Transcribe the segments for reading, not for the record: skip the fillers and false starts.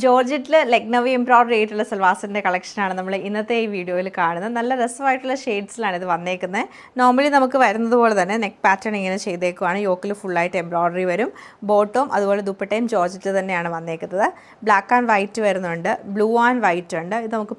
ജോർജറ്റിൽ Lucknowi embroidery ആയിട്ടുള്ള സൽവാസിൻ്റെ കളക്ഷനാണ് നമ്മൾ ഇന്നത്തെ ഈ വീഡിയോയിൽ കാണുന്നത്. നല്ല രസമായിട്ടുള്ള ഷെയ്ഡ്സിലാണ് ഇത് വന്നേക്കുന്നത്. നോർമലി നമുക്ക് വരുന്നത് പോലെ തന്നെ നെക്ക് പാറ്റേൺ ഇങ്ങനെ ചെയ്തേക്കുവാണ്. യോക്കിൽ ഫുള്ളായിട്ട് എംബ്രോയിഡറി വരും. ബോട്ടവും അതുപോലെ ദുപ്പട്ടയും ജോർജറ്റ് തന്നെയാണ് വന്നേക്കുന്നത്. ബ്ലാക്ക് ആൻഡ് വൈറ്റ് വരുന്നുണ്ട്, ബ്ലൂ ആൻഡ് വൈറ്റ് ഉണ്ട്. ഇത് നമുക്ക്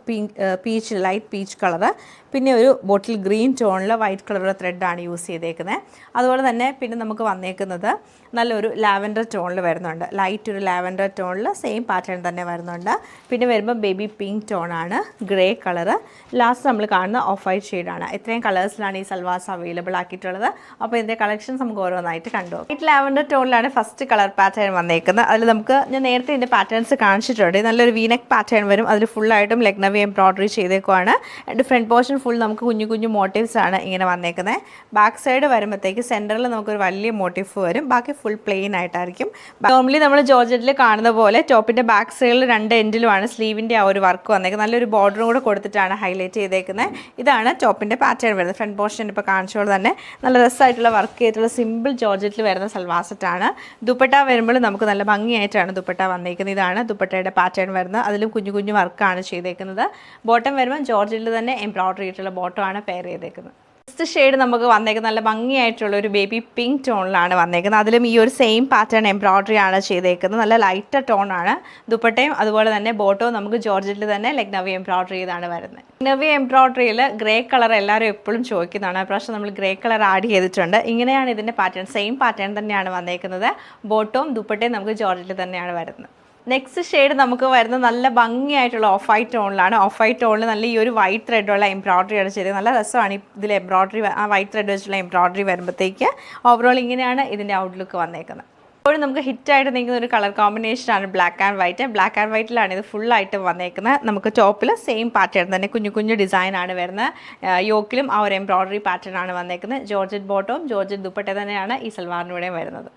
പീച്ച് ലൈറ്റ് പീച്ച് കളറ്, പിന്നെ ഒരു ബോട്ടിൽ ഗ്രീൻ ടോണിൽ വൈറ്റ് കളറുള്ള ത്രെഡാണ് യൂസ് ചെയ്തേക്കുന്നത്. അതുപോലെ തന്നെ പിന്നെ നമുക്ക് വന്നേക്കുന്നത് നല്ലൊരു ലാവൻഡർ ടോണിൽ വരുന്നുണ്ട്. ലൈറ്റ് ഒരു ലാവൻഡർ ടോണിൽ സെയിം പാറ്റേൺ തന്നെ വരുന്നുണ്ട്. പിന്നെ വരുമ്പോൾ ബേബി പിങ്ക് ടോണാണ്, ഗ്രേ കളറ്, ലാസ്റ്റ് നമ്മൾ കാണുന്ന ഓഫ് വൈറ്റ് ഷെയ്ഡാണ്. ഇത്രയും കളേഴ്സിലാണ് ഈ സൽവാസ് അവൈലബിൾ ആക്കിയിട്ടുള്ളത്. അപ്പോൾ ഇതിൻ്റെ കളക്ഷൻസ് നമുക്ക് ഓരോന്നായിട്ട് കണ്ടു. വൈറ്റ് ലാവൻഡർ ടോണിലാണ് ഫസ്റ്റ് കളർ പാറ്റേൺ വന്നേക്കുന്നത്. അതിൽ നമുക്ക് ഞാൻ നേരത്തെ ഇതിൻ്റെ പാറ്റേൺസ് കാണിച്ചിട്ടുണ്ട്. നല്ലൊരു വീനെക്ക് പാറ്റേൺ വരും. അതിൽ ഫുള്ളായിട്ടും ലക്നവി എംബ്രോയിഡറി ചെയ്തേക്കുവാണ്. ആൻഡ് ഫ്രണ്ട് പോർഷൻ ഫുൾ നമുക്ക് കുഞ്ഞു കുഞ്ഞു മോട്ടീവ്സ് ആണ് ഇങ്ങനെ വന്നേക്കുന്നത്. ബാക്ക് സൈഡ് വരുമ്പോഴത്തേക്ക് സെൻറ്ററിൽ നമുക്കൊരു വലിയ മോട്ടീവ് വരും. ബാക്കി ഫുൾ പ്ലെയിൻ ആയിട്ടായിരിക്കും. നോർമലി നമ്മൾ ജോർജറ്റിൽ കാണുന്ന പോലെ ടോപ്പിൻ്റെ ബാക്ക് സൈഡിൽ രണ്ട് എൻഡിലുമാണ് സ്ലീവിൻ്റെ ആ ഒരു വർക്ക് വന്നേക്കുന്നത്. നല്ലൊരു ബോർഡറും കൂടെ കൊടുത്തിട്ടാണ് ഹൈലൈറ്റ് ചെയ്തേക്കുന്നത്. ഇതാണ് ടോപ്പിൻ്റെ പാറ്റേൺ വരുന്നത്. ഫ്രണ്ട് പോർഷൻ ഇപ്പോൾ കാണിച്ചോളൂ തന്നെ നല്ല രസമായിട്ടുള്ള വർക്ക് ചെയ്തിട്ടുള്ള സിമ്പിൾ ജോർജറ്റിൽ വരുന്ന സൽവാസറ്റാണ്. ദുപ്പട്ട വരുമ്പോൾ നമുക്ക് നല്ല ഭംഗിയായിട്ടാണ് ദുപ്പട്ട വന്നേക്കുന്നത്. ഇതാണ് ദുപ്പട്ടയുടെ പാറ്റേൺ വരുന്നത്. അതിലും കുഞ്ഞു കുഞ്ഞു വർക്കാണ് ചെയ്തേക്കുന്നത്. ബോട്ടം വരുമ്പോൾ ജോർജറ്റിൽ തന്നെ എംബ്രോയിഡറി ആയിട്ടുള്ള ബോട്ടമാണ് പെയർ ചെയ്തേക്കുന്നത്. ഫസ്റ്റ് ഷെയ്ഡ് നമുക്ക് വന്നേക്കുന്നത് നല്ല ഭംഗിയായിട്ടുള്ള ഒരു ബേബി പിങ്ക് ടോണിലാണ് വന്നേക്കുന്നത്. അതിലും ഈ ഒരു സെയിം പാറ്റേൺ എംബ്രോയിഡറി ആണ് ചെയ്തേക്കുന്നത്. നല്ല ലൈറ്റർ ടോണാണ്. ദുപ്പട്ടയും അതുപോലെ തന്നെ ബോട്ടവും നമുക്ക് ജോർജറ്റിൽ തന്നെ ലക്നവി എംബ്രോയിഡറി ചെയ്താണ് വരുന്നത്. ലക്നവി എംബ്രോയിഡറിയിൽ ഗ്രേ കളർ എല്ലാവരും എപ്പോഴും ചോദിക്കുന്നതാണ്. പ്രാവശ്യം നമ്മൾ ഗ്രേ കളർ ആഡ് ചെയ്തിട്ടുണ്ട്. ഇങ്ങനെയാണ് ഇതിൻ്റെ പാറ്റേൺ. സെയിം പാറ്റേൺ തന്നെയാണ് വന്നേക്കുന്നത്. ബോട്ടവും ദുപ്പട്ടയും നമുക്ക് ജോർജറ്റിൽ തന്നെയാണ് വരുന്നത്. നെക്സ്റ്റ് ഷെയ്ഡ് നമുക്ക് വരുന്നത് നല്ല ഭംഗിയായിട്ടുള്ള ഓഫ് വൈറ്റ് ടോണിലാണ്. ഓഫ് വൈറ്റ് ടോണിൽ നല്ല ഈ ഒരു വൈറ്റ് ത്രെഡുള്ള എംബ്രോയിഡറിയാണ് ചെയ്തത്. നല്ല രസമാണ് ഇതിൽ എംബ്രോയിഡറി, ആ വൈറ്റ് ത്രെഡ് വെച്ചുള്ള എംബ്രോയിഡറി വരുമ്പോഴത്തേക്ക് ഓവറോൾ ഇങ്ങനെയാണ് ഇതിൻ്റെ ഔട്ട്ലുക്ക് വന്നേക്കുന്നത്. ഇപ്പോഴും നമുക്ക് ഹിറ്റായിട്ട് നിൽക്കുന്ന ഒരു കളർ കോമ്പിനേഷനാണ് black and white. Black and വൈറ്റിലാണ് ഇത് ഫുള്ളായിട്ട് വന്നേക്കുന്നത്. നമുക്ക് ടോപ്പിൽ സെയിം പാറ്റേൺ തന്നെ കുഞ്ഞു കുഞ്ഞു ഡിസൈനാണ് വരുന്നത്. യോക്കിലും ആ ഒരു എംബ്രോയിഡറി പാറ്റേൺ ആണ് വന്നേക്കുന്നത്. ജോർജറ്റ് ബോട്ടവും ജോർജറ്റ് ദുപ്പട്ട തന്നെയാണ് ഈ സൽവാറിലൂടെയും വരുന്നത്.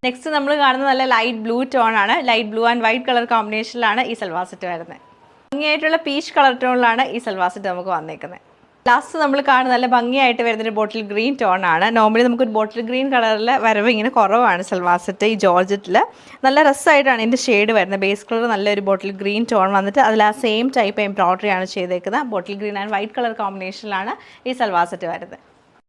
നെക്സ്റ്റ് നമ്മൾ കാണുന്നത് നല്ല ലൈറ്റ് ബ്ലൂ ടോണാണ്. Light blue and white colour കോമ്പിനേഷനിലാണ് ഈ സൽവാർ സെറ്റ് വരുന്നത്. ഭംഗിയായിട്ടുള്ള പീച്ച് കളർ ടോണിലാണ് ഈ സൽവാർ സെറ്റ് നമുക്ക് വന്നേക്കുന്നത്. ലാസ്റ്റ് നമ്മൾ കാണുന്ന നല്ല ഭംഗിയായിട്ട് വരുന്നൊരു ബോട്ടിൽ ഗ്രീൻ ടോണാണ്. നോർമലി നമുക്കൊരു ബോട്ടിൽ ഗ്രീൻ കളറിൽ വരവ് ഇങ്ങനെ കുറവാണ് സൽവാർ സെറ്റ് ഈ ജോർജറ്റിൽ. നല്ല രസമായിട്ടാണ് ഇതിൻ്റെ ഷെയ്ഡ് വരുന്നത്. ബേസ് കളർ നല്ലൊരു ബോട്ടിൽ ഗ്രീൻ ടോൺ വന്നിട്ട് അതിൽ ആ സെയിം ടൈപ്പ് എംബ്രോയിഡറി ആണ് ചെയ്തേക്കുന്നത്. Bottle green and white colour കോമ്പിനേഷനിലാണ് ഈ സൽവാർ സെറ്റ് വരുന്നത്.